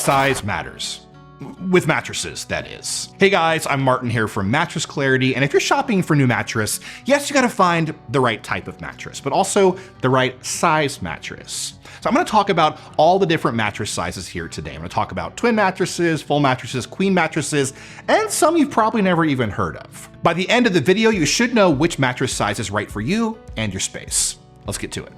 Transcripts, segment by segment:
size matters. With mattresses, that is. Hey guys, I'm Martin here from Mattress Clarity, and if you're shopping for a new mattress, yes, you gotta find the right type of mattress, but also the right size mattress. So I'm gonna talk about all the different mattress sizes here today. I'm gonna talk about twin mattresses, full mattresses, queen mattresses, and some you've probably never even heard of. By the end of the video, you should know which mattress size is right for you and your space. Let's get to it.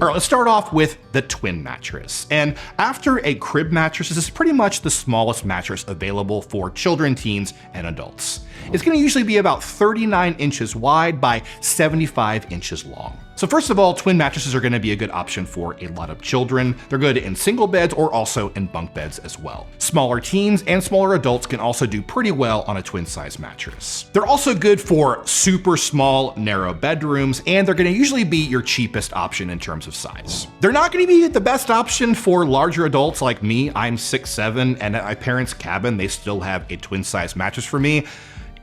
All right, let's start off with the twin mattress. And after a crib mattress, this is pretty much the smallest mattress available for children, teens, and adults. It's gonna usually be about 39 inches wide by 75 inches long. So first of all, twin mattresses are gonna be a good option for a lot of children. They're good in single beds or also in bunk beds as well. Smaller teens and smaller adults can also do pretty well on a twin size mattress. They're also good for super small, narrow bedrooms, and they're gonna usually be your cheapest option in terms of size. They're not gonna be the best option for larger adults like me. I'm 6'7", and at my parents' cabin, they still have a twin size mattress for me.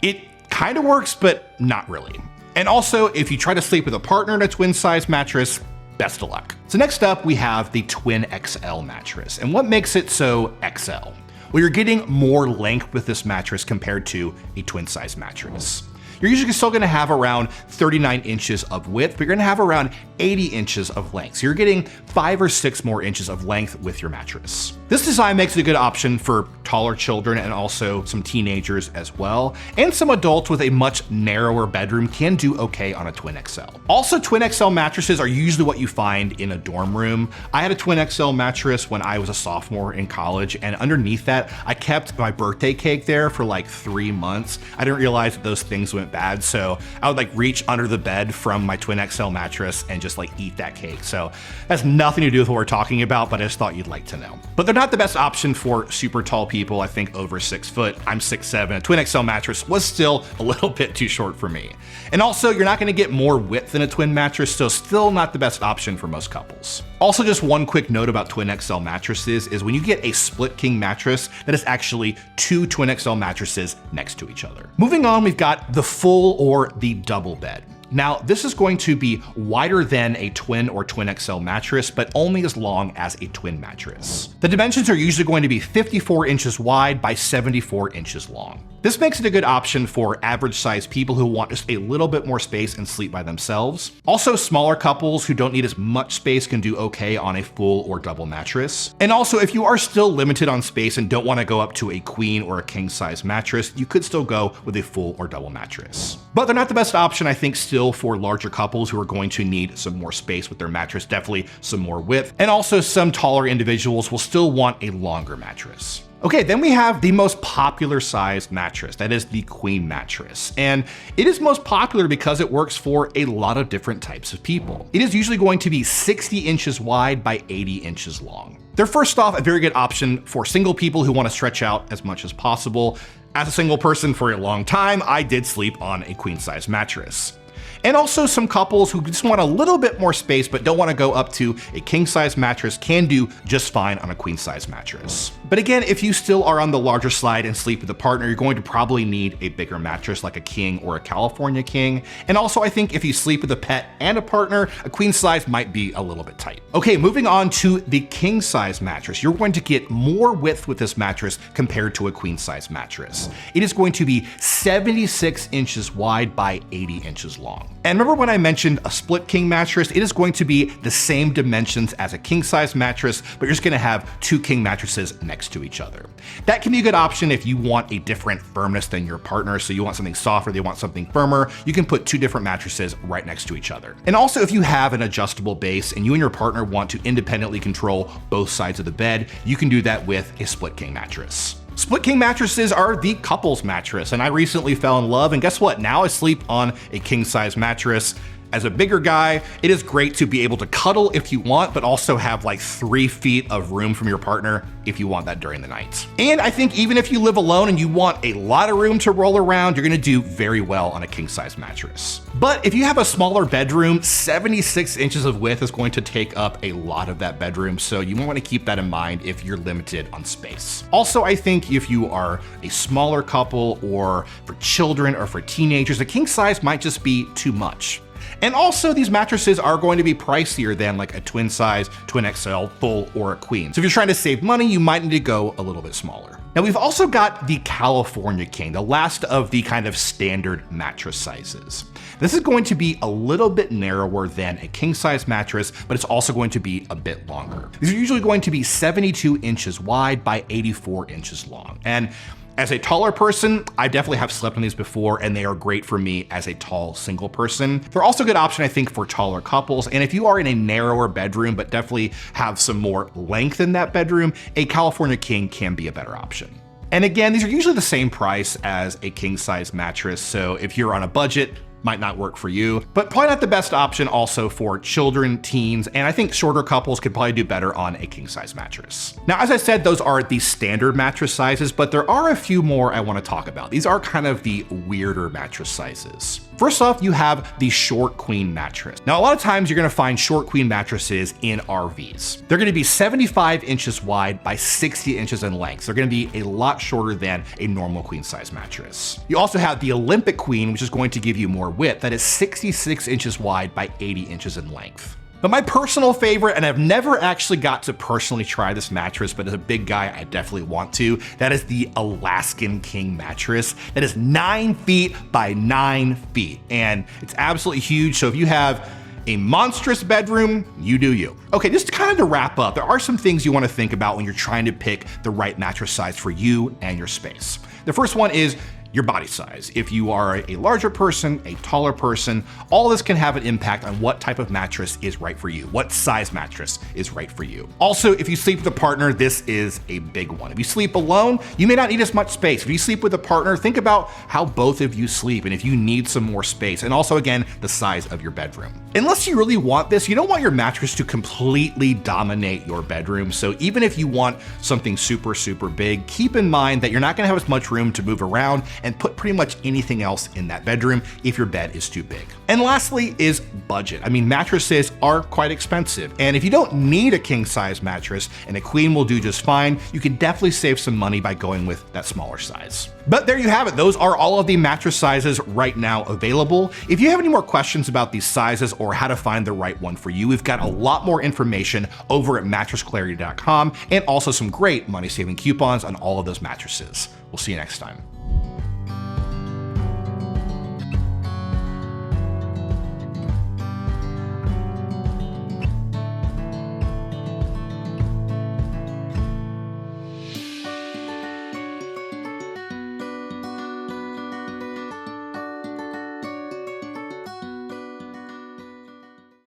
It kind of works, but not really. And also, if you try to sleep with a partner in a twin size mattress, best of luck. So next up, we have the Twin XL mattress. And what makes it so XL? Well, you're getting more length with this mattress compared to a twin size mattress. You're usually still gonna have around 39 inches of width, but you're gonna have around 80 inches of length. So you're getting 5 or 6 more inches of length with your mattress. This design makes it a good option for taller children and also some teenagers as well. And some adults with a much narrower bedroom can do okay on a Twin XL. Also, Twin XL mattresses are usually what you find in a dorm room. I had a Twin XL mattress when I was a sophomore in college, and underneath that, I kept my birthday cake there for like 3 months. I didn't realize that those things went bad, so I would like reach under the bed from my Twin XL mattress and just like eat that cake. So that's nothing to do with what we're talking about, but I just thought you'd like to know. But they're not the best option for super tall people. I think over 6 foot. I'm 6'7". A Twin XL mattress was still a little bit too short for me. And also, you're not gonna get more width than a twin mattress, so still not the best option for most couples. Also, just one quick note about Twin XL mattresses is when you get a split king mattress, that is actually 2 Twin XL mattresses next to each other. Moving on, we've got the full or the double bed. Now, this is going to be wider than a twin or Twin XL mattress, but only as long as a twin mattress. The dimensions are usually going to be 54 inches wide by 74 inches long. This makes it a good option for average sized people who want just a little bit more space and sleep by themselves. Also, smaller couples who don't need as much space can do okay on a full or double mattress. And also, if you are still limited on space and don't want to go up to a queen or a king size mattress, you could still go with a full or double mattress. But they're not the best option, I think, still for larger couples who are going to need some more space with their mattress, definitely some more width. And also, some taller individuals will still want a longer mattress. Okay, then we have the most popular size mattress, that is the queen mattress. And it is most popular because it works for a lot of different types of people. It is usually going to be 60 inches wide by 80 inches long. They're first off a very good option for single people who want to stretch out as much as possible. As a single person for a long time, I did sleep on a queen size mattress. And also some couples who just want a little bit more space but don't want to go up to a king size mattress can do just fine on a queen size mattress. But again, if you still are on the larger side and sleep with a partner, you're going to probably need a bigger mattress like a king or a California king. And also, I think if you sleep with a pet and a partner, a queen size might be a little bit tight. Okay, moving on to the king size mattress. You're going to get more width with this mattress compared to a queen size mattress. It is going to be 76 inches wide by 80 inches long. And remember when I mentioned a split king mattress? It is going to be the same dimensions as a king size mattress, but you're just gonna have 2 king mattresses next to each other. That can be a good option if you want a different firmness than your partner. So you want something softer, they want something firmer. You can put 2 different mattresses right next to each other. And also, if you have an adjustable base and you and your partner want to independently control both sides of the bed, you can do that with a split king mattress. Split king mattresses are the couples mattress, and I recently fell in love, and guess what? Now I sleep on a king size mattress. As a bigger guy, it is great to be able to cuddle if you want, but also have like 3 feet of room from your partner if you want that during the night. And I think even if you live alone and you want a lot of room to roll around, you're gonna do very well on a king size mattress. But if you have a smaller bedroom, 76 inches of width is going to take up a lot of that bedroom, so you want to keep that in mind if you're limited on space. Also, I think if you are a smaller couple or for children or for teenagers, a king size might just be too much. And also, these mattresses are going to be pricier than like a twin size, twin XL, full, or a queen. So if you're trying to save money, you might need to go a little bit smaller. Now we've also got the California King, the last of the kind of standard mattress sizes. This is going to be a little bit narrower than a king size mattress, but it's also going to be a bit longer. These are usually going to be 72 inches wide by 84 inches long. And as a taller person, I definitely have slept on these before, and they are great for me as a tall single person. They're also a good option, I think, for taller couples. And if you are in a narrower bedroom, but definitely have some more length in that bedroom, a California King can be a better option. And again, these are usually the same price as a king size mattress. So if you're on a budget, might not work for you, but probably not the best option also for children, teens, and I think shorter couples could probably do better on a king size mattress. Now, as I said, those are the standard mattress sizes, but there are a few more I want to talk about. These are kind of the weirder mattress sizes. First off, you have the short queen mattress. Now, a lot of times you're going to find short queen mattresses in RVs. They're going to be 75 inches wide by 60 inches in length. So they're going to be a lot shorter than a normal queen size mattress. You also have the Olympic queen, which is going to give you more width. That is 66 inches wide by 80 inches in length. But my personal favorite, and I've never actually got to personally try this mattress, but as a big guy, I definitely want to, that is the Alaskan King mattress. That is 9 feet by 9 feet, and it's absolutely huge. So if you have a monstrous bedroom, you do you. Okay, just kind of to wrap up, there are some things you want to think about when you're trying to pick the right mattress size for you and your space. The first one is your body size. If you are a larger person, a taller person, all this can have an impact on what type of mattress is right for you, what size mattress is right for you. Also, if you sleep with a partner, this is a big one. If you sleep alone, you may not need as much space. If you sleep with a partner, think about how both of you sleep and if you need some more space. And also, again, the size of your bedroom. Unless you really want this, you don't want your mattress to completely dominate your bedroom. So even if you want something super, super big, keep in mind that you're not gonna have as much room to move around and put pretty much anything else in that bedroom if your bed is too big. And lastly is budget. I mean, mattresses are quite expensive. And if you don't need a king size mattress and a queen will do just fine, you can definitely save some money by going with that smaller size. But there you have it. Those are all of the mattress sizes right now available. If you have any more questions about these sizes or how to find the right one for you, we've got a lot more information over at mattressclarity.com and also some great money saving coupons on all of those mattresses. We'll see you next time.